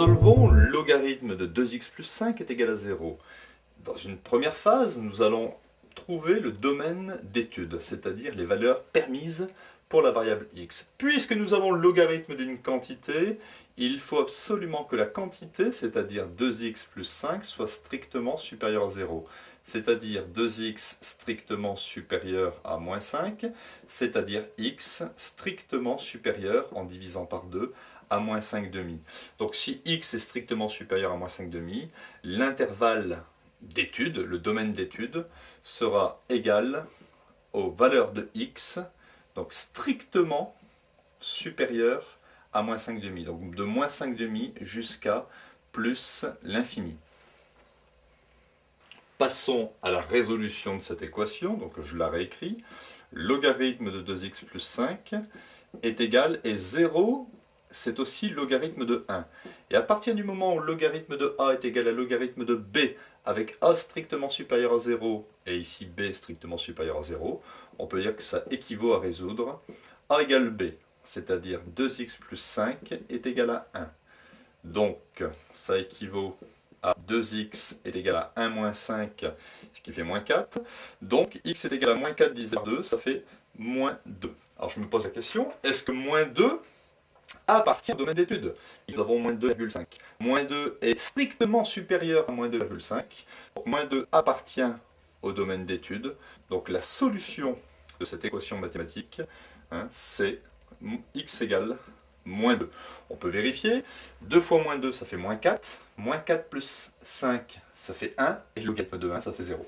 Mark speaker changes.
Speaker 1: Résolvons logarithme de 2x plus 5 est égal à 0. Dans une première phase, nous allons trouver le domaine d'étude, c'est-à-dire les valeurs permises pour la variable x. Puisque nous avons le logarithme d'une quantité, il faut absolument que la quantité, c'est-à-dire 2x plus 5, soit strictement supérieure à 0. C'est-à-dire 2x strictement supérieur à moins 5, c'est-à-dire x strictement supérieur, en divisant par 2, à moins 5 demi. Donc si x est strictement supérieur à moins 5 demi, l'intervalle d'étude, le domaine d'étude, sera égal aux valeurs de x, donc strictement supérieur à moins 5 demi. Donc de moins 5 demi jusqu'à plus l'infini. Passons à la résolution de cette équation, donc je la réécris. Logarithme de 2x plus 5 est égal, et 0, c'est aussi logarithme de 1. Et à partir du moment où logarithme de a est égal à logarithme de b, avec a strictement supérieur à 0, et ici b strictement supérieur à 0, on peut dire que ça équivaut à résoudre a égale b, c'est-à-dire 2x plus 5 est égal à 1. Donc, ça équivaut à 2x est égal à 1 moins 5, ce qui fait moins 4. Donc, x est égal à moins 4 divisé par 2, ça fait moins 2. Alors, je me pose la question, est-ce que moins 2 appartient au domaine d'étude? Nous avons moins 2,5. Moins 2 est strictement supérieur à moins 2,5. Donc, moins 2 appartient au domaine d'étude. Donc, la solution de cette équation mathématique, c'est x égale moins 2. On peut vérifier. 2 fois moins 2, ça fait moins 4. Moins 4 plus 5, ça fait 1. Et le logarithme de 1, ça fait 0.